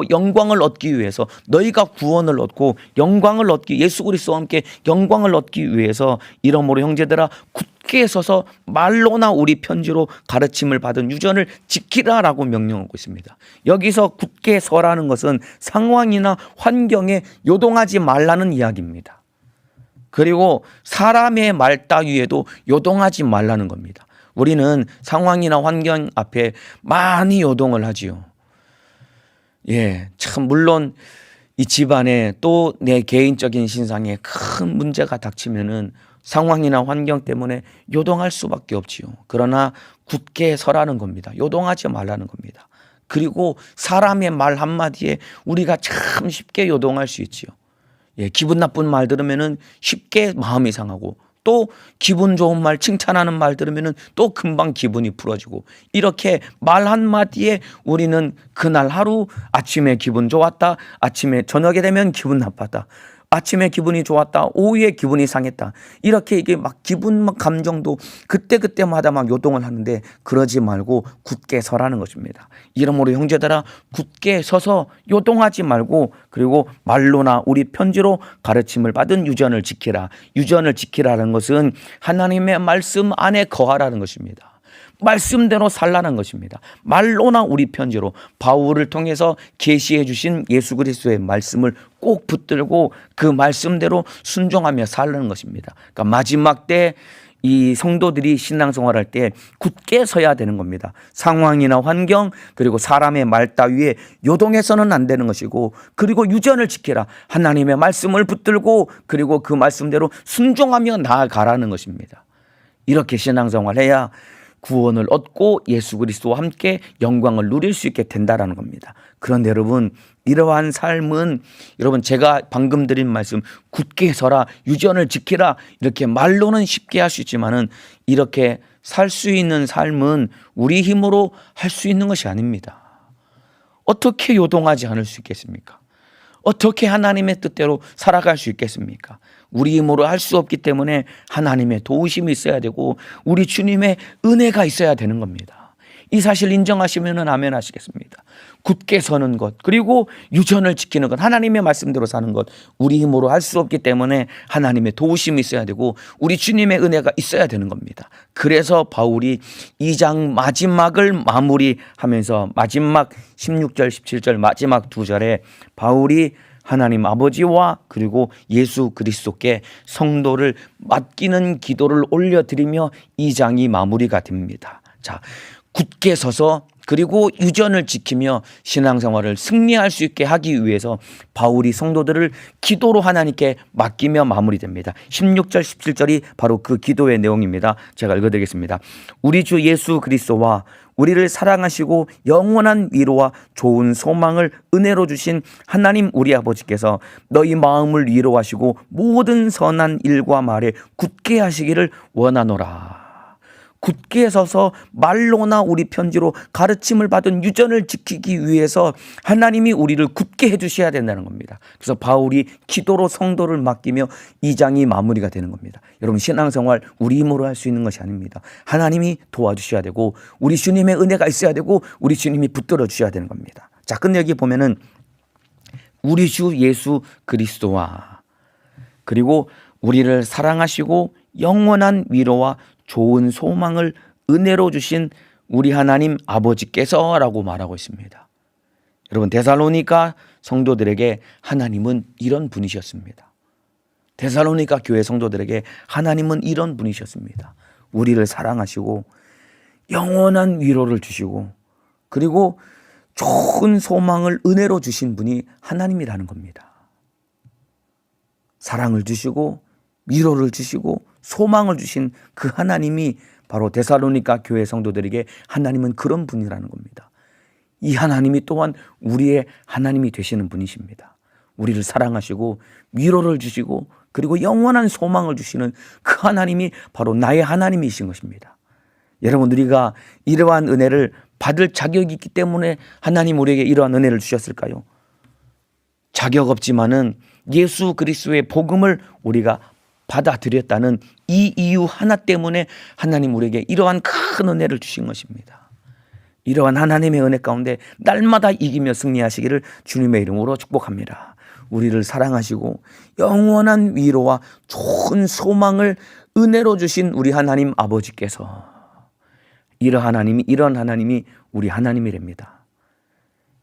영광을 얻기 위해서 너희가 구원을 얻고 영광을 얻기 예수 그리스도와 함께 영광을 얻기 위해서 이러므로 형제들아 굳게 서서 말로나 우리 편지로 가르침을 받은 유전을 지키라라고 명령하고 있습니다. 여기서 굳게 서라는 것은 상황이나 환경에 요동하지 말라는 이야기입니다. 그리고 사람의 말 따위에도 요동하지 말라는 겁니다. 우리는 상황이나 환경 앞에 많이 요동을 하지요. 참 물론 이 집안에 또 내 개인적인 신상에 큰 문제가 닥치면은 상황이나 환경 때문에 요동할 수밖에 없지요. 그러나 굳게 서라는 겁니다. 요동하지 말라는 겁니다. 그리고 사람의 말 한마디에 우리가 참 쉽게 요동할 수 있지요. 기분 나쁜 말 들으면은 쉽게 마음이 상하고 또 기분 좋은 말, 칭찬하는 말 들으면은 또 금방 기분이 풀어지고 이렇게 말 한마디에 우리는 그날 하루 아침에 기분 좋았다, 아침에 저녁에 되면 기분 나빴다, 아침에 기분이 좋았다, 오후에 기분이 상했다, 이렇게 이게 막 기분 감정도 그때마다 막 요동을 하는데 그러지 말고 굳게 서라는 것입니다. 이러므로 형제들아 굳게 서서 요동하지 말고 그리고 말로나 우리 편지로 가르침을 받은 유전을 지키라. 유전을 지키라는 것은 하나님의 말씀 안에 거하라는 것입니다. 말씀대로 살라는 것입니다. 말로나 우리 편지로 바울을 통해서 계시해 주신 예수 그리스도의 말씀을 꼭 붙들고 그 말씀대로 순종하며 살라는 것입니다. 그러니까 마지막 때 이 성도들이 신앙생활할 때 굳게 서야 되는 겁니다. 상황이나 환경 그리고 사람의 말 따위에 요동해서는 안 되는 것이고 그리고 유전을 지키라. 하나님의 말씀을 붙들고 그리고 그 말씀대로 순종하며 나아가라는 것입니다. 이렇게 신앙생활을 해야 구원을 얻고 예수 그리스도와 함께 영광을 누릴 수 있게 된다라는 겁니다. 그런데 여러분 이러한 삶은 여러분 제가 방금 드린 말씀 굳게 서라 유전을 지키라 이렇게 말로는 쉽게 할 수 있지만은 이렇게 살 수 있는 삶은 우리 힘으로 할 수 있는 것이 아닙니다. 어떻게 요동하지 않을 수 있겠습니까? 어떻게 하나님의 뜻대로 살아갈 수 있겠습니까? 우리 힘으로 할 수 없기 때문에 하나님의 도우심이 있어야 되고 우리 주님의 은혜가 있어야 되는 겁니다. 이 사실 인정하시면 아멘 하시겠습니다. 굳게 서는 것 그리고 유전을 지키는 것 하나님의 말씀대로 사는 것 우리 힘으로 할 수 없기 때문에 하나님의 도우심이 있어야 되고 우리 주님의 은혜가 있어야 되는 겁니다. 그래서 바울이 2장 마지막을 마무리하면서 마지막 16절 17절 마지막 두 절에 바울이 하나님 아버지와 그리고 예수 그리스도께 성도를 맡기는 기도를 올려드리며 이 장이 마무리가 됩니다. 자, 굳게 서서 그리고 유전을 지키며 신앙생활을 승리할 수 있게 하기 위해서 바울이 성도들을 기도로 하나님께 맡기며 마무리됩니다. 16절 17절이 바로 그 기도의 내용입니다. 제가 읽어드리겠습니다. 우리 주 예수 그리스도와 우리를 사랑하시고 영원한 위로와 좋은 소망을 은혜로 주신 하나님 우리 아버지께서 너희 마음을 위로하시고 모든 선한 일과 말에 굳게 하시기를 원하노라. 굳게 서서 말로나 우리 편지로 가르침을 받은 유전을 지키기 위해서 하나님이 우리를 굳게 해주셔야 된다는 겁니다. 그래서 바울이 기도로 성도를 맡기며 이 장이 마무리가 되는 겁니다. 여러분, 신앙생활 우리 힘으로 할 수 있는 것이 아닙니다. 하나님이 도와주셔야 되고 우리 주님의 은혜가 있어야 되고 우리 주님이 붙들어 주셔야 되는 겁니다. 자, 근데 여기 보면은 우리 주 예수 그리스도와 그리고 우리를 사랑하시고 영원한 위로와 좋은 소망을 은혜로 주신 우리 하나님 아버지께서라고 말하고 있습니다. 여러분, 데살로니가 성도들에게 하나님은 이런 분이셨습니다. 데살로니가 교회 성도들에게 하나님은 이런 분이셨습니다. 우리를 사랑하시고 영원한 위로를 주시고 그리고 좋은 소망을 은혜로 주신 분이 하나님이라는 겁니다. 사랑을 주시고 위로를 주시고 소망을 주신 그 하나님이 바로 데살로니가 교회 성도들에게 하나님은 그런 분이라는 겁니다. 이 하나님이 또한 우리의 하나님이 되시는 분이십니다. 우리를 사랑하시고 위로를 주시고 그리고 영원한 소망을 주시는 그 하나님이 바로 나의 하나님이신 것입니다. 여러분, 우리가 이러한 은혜를 받을 자격이 있기 때문에 하나님 우리에게 이러한 은혜를 주셨을까요? 자격 없지만은 예수 그리스도의 복음을 우리가 받아들였다는 이 이유 하나 때문에 하나님 우리에게 이러한 큰 은혜를 주신 것입니다. 이러한 하나님의 은혜 가운데 날마다 이기며 승리하시기를 주님의 이름으로 축복합니다. 우리를 사랑하시고 영원한 위로와 좋은 소망을 은혜로 주신 우리 하나님 아버지께서 이런 하나님이 우리 하나님이랍니다.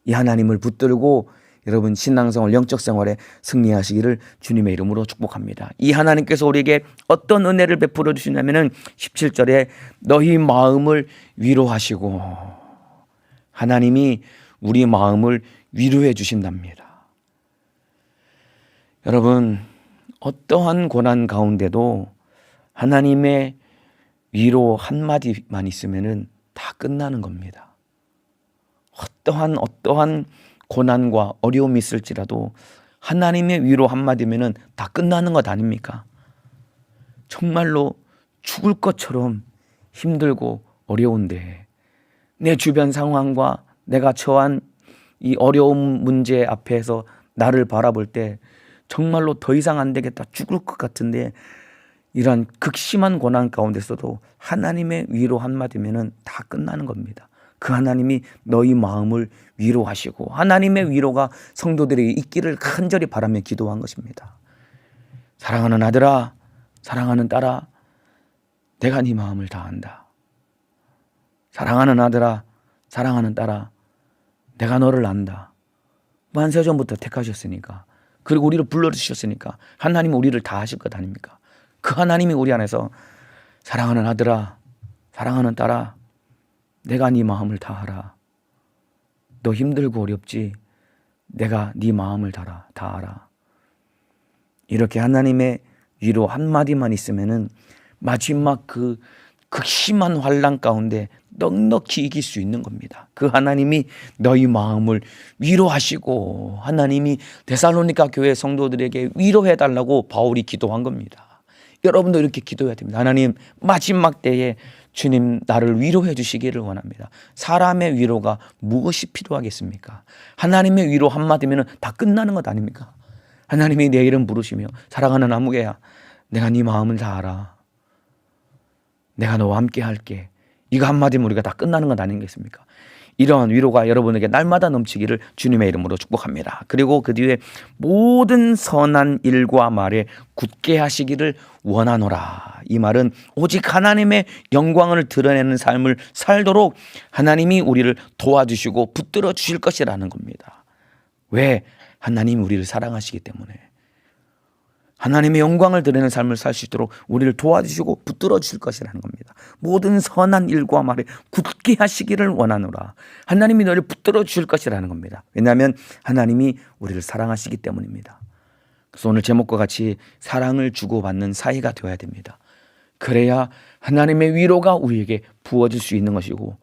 이 하나님을 붙들고 여러분, 신앙생활, 영적 생활에 승리하시기를 주님의 이름으로 축복합니다. 이 하나님께서 우리에게 어떤 은혜를 베풀어 주시냐면은 17절에 너희 마음을 위로하시고, 하나님이 우리 마음을 위로해 주신답니다. 여러분, 어떠한 고난 가운데도 하나님의 위로 한마디만 있으면은 다 끝나는 겁니다. 어떠한 고난과 어려움이 있을지라도 하나님의 위로 한마디면은 다 끝나는 것 아닙니까? 정말로 죽을 것처럼 힘들고 어려운데 내 주변 상황과 내가 처한 이 어려운 문제 앞에서 나를 바라볼 때 정말로 더 이상 안 되겠다, 죽을 것 같은데 이런 극심한 고난 가운데서도 하나님의 위로 한마디면은 다 끝나는 겁니다. 그 하나님이 너희 마음을 위로하시고 하나님의 위로가 성도들에게 있기를 간절히 바라며 기도한 것입니다. 사랑하는 아들아, 사랑하는 딸아, 내가 네 마음을 다 안다. 사랑하는 아들아, 사랑하는 딸아, 내가 너를 안다. 만세전부터 택하셨으니까, 그리고 우리를 불러주셨으니까 하나님은 우리를 다 하실 것 아닙니까? 그 하나님이 우리 안에서 사랑하는 아들아, 사랑하는 딸아, 내가 네 마음을 다하라. 너 힘들고 어렵지? 내가 네 마음을 다 알아. 이렇게 하나님의 위로 한마디만 있으면은 마지막 그 극심한 환난 가운데 넉넉히 이길 수 있는 겁니다. 그 하나님이 너희 마음을 위로하시고 하나님이 데살로니가 교회 성도들에게 위로해 달라고 바울이 기도한 겁니다. 여러분도 이렇게 기도해야 됩니다. 하나님, 마지막 때에 주님 나를 위로해 주시기를 원합니다. 사람의 위로가 무엇이 필요하겠습니까? 하나님의 위로 한마디면 다 끝나는 것 아닙니까? 하나님이 내 이름 부르시며 사랑하는 아무개야, 내가 네 마음을 다 알아. 내가 너와 함께 할게. 이거 한마디면 우리가 다 끝나는 것 아니겠습니까? 이러한 위로가 여러분에게 날마다 넘치기를 주님의 이름으로 축복합니다. 그리고 그 뒤에 모든 선한 일과 말에 굳게 하시기를 원하노라. 이 말은 오직 하나님의 영광을 드러내는 삶을 살도록 하나님이 우리를 도와주시고 붙들어 주실 것이라는 겁니다. 왜? 하나님이 우리를 사랑하시기 때문에. 하나님의 영광을 드리는 삶을 살 수 있도록 우리를 도와주시고 붙들어 주실 것이라는 겁니다. 모든 선한 일과 말에 굳게 하시기를 원하노라. 하나님이 너를 붙들어 주실 것이라는 겁니다. 왜냐하면 하나님이 우리를 사랑하시기 때문입니다. 그래서 오늘 제목과 같이 사랑을 주고받는 사이가 되어야 됩니다. 그래야 하나님의 위로가 우리에게 부어질 수 있는 것이고,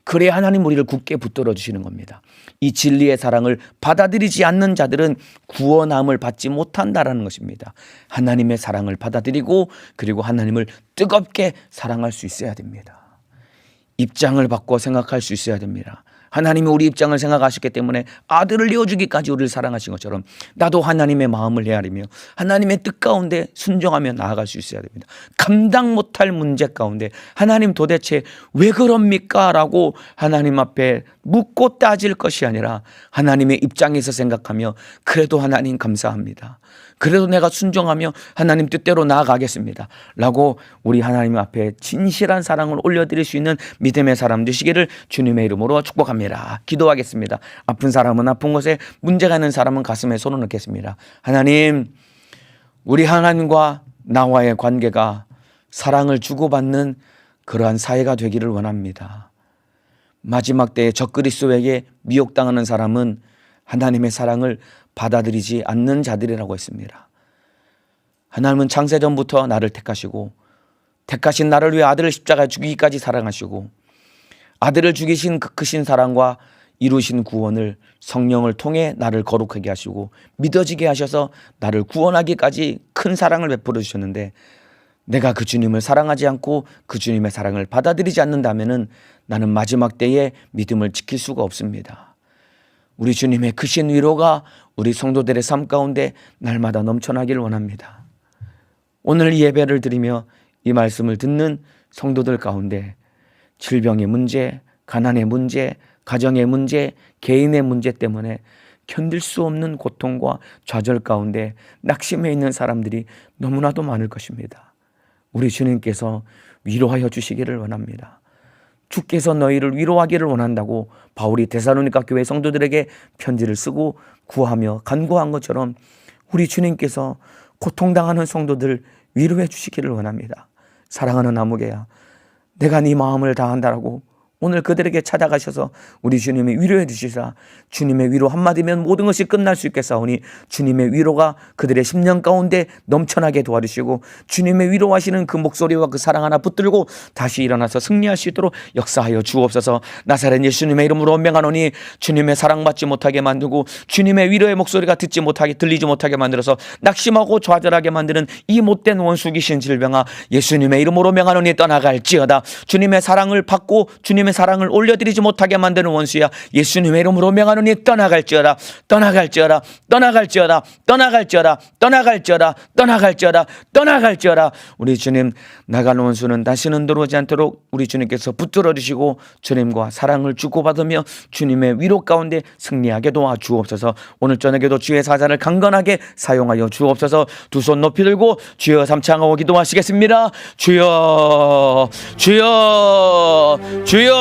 그래야 하나님 우리를 굳게 붙들어 주시는 겁니다. 이 진리의 사랑을 받아들이지 않는 자들은 구원함을 받지 못한다라는 것입니다. 하나님의 사랑을 받아들이고 그리고 하나님을 뜨겁게 사랑할 수 있어야 됩니다. 입장을 바꿔 생각할 수 있어야 됩니다. 하나님이 우리 입장을 생각하셨기 때문에 아들을 내어주기까지 우리를 사랑하신 것처럼 나도 하나님의 마음을 헤아리며 하나님의 뜻 가운데 순종하며 나아갈 수 있어야 됩니다. 감당 못할 문제 가운데 하나님 도대체 왜 그럽니까? 라고 하나님 앞에 묻고 따질 것이 아니라 하나님의 입장에서 생각하며 그래도 하나님 감사합니다. 그래도 내가 순종하며 하나님 뜻대로 나아가겠습니다. 라고 우리 하나님 앞에 진실한 사랑을 올려드릴 수 있는 믿음의 사람 되시기를 주님의 이름으로 축복합니다. 기도하겠습니다. 아픈 사람은 아픈 곳에, 문제가 있는 사람은 가슴에 손을 넣겠습니다. 하나님, 우리 하나님과 나와의 관계가 사랑을 주고받는 그러한 사회가 되기를 원합니다. 마지막 때에 적그리스도에게 미혹당하는 사람은 하나님의 사랑을 받아들이지 않는 자들이라고 했습니다. 하나님은 창세전부터 나를 택하시고 택하신 나를 위해 아들을 십자가에 죽이기까지 사랑하시고 아들을 죽이신 그 크신 사랑과 이루신 구원을 성령을 통해 나를 거룩하게 하시고 믿어지게 하셔서 나를 구원하기까지 큰 사랑을 베풀어 주셨는데, 내가 그 주님을 사랑하지 않고 그 주님의 사랑을 받아들이지 않는다면 나는 마지막 때에 믿음을 지킬 수가 없습니다. 우리 주님의 크신 위로가 우리 성도들의 삶 가운데 날마다 넘쳐나기를 원합니다. 오늘 이 예배를 드리며 이 말씀을 듣는 성도들 가운데 질병의 문제, 가난의 문제, 가정의 문제, 개인의 문제 때문에 견딜 수 없는 고통과 좌절 가운데 낙심해 있는 사람들이 너무나도 많을 것입니다. 우리 주님께서 위로하여 주시기를 원합니다. 주께서 너희를 위로하기를 원한다고 바울이 데살로니가 교회 성도들에게 편지를 쓰고 구하며 간구한 것처럼 우리 주님께서 고통당하는 성도들 위로해 주시기를 원합니다. 사랑하는 아무개야, 내가 네 마음을 다한다라고 오늘 그들에게 찾아가셔서 우리 주님이 위로해 주시라. 주님의 위로 한마디면 모든 것이 끝날 수 있겠사오니 주님의 위로가 그들의 심령 가운데 넘쳐나게 도와주시고 주님의 위로하시는 그 목소리와 그 사랑 하나 붙들고 다시 일어나서 승리할 수 있도록 역사하여 주옵소서. 나사렛 예수님의 이름으로 명하노니 주님의 사랑받지 못하게 만들고 주님의 위로의 목소리가 듣지 못하게 들리지 못하게 만들어서 낙심하고 좌절하게 만드는 이 못된 원수기신 질병아, 예수님의 이름으로 명하노니 떠나갈지어다. 주님의 사랑을 받고 주님의 사랑을 올려드리지 못하게 만드는 원수야, 예수님의 이름으로 명하노니 떠나갈지어다. 떠나갈지어다. 떠나갈지어다. 떠나갈지어다. 떠나갈지어다. 떠나갈지어다. 떠나갈지어다. 우리 주님, 나가는 원수는 다시는 들어오지 않도록 우리 주님께서 붙들어 주시고 주님과 사랑을 주고받으며 주님의 위로 가운데 승리하게 도와주옵소서. 오늘 저녁에도 주의 사자를 강건하게 사용하여 주옵소서. 두 손 높이 들고 주여 삼창하고 기도하시겠습니다. 주여, 주여, 주여.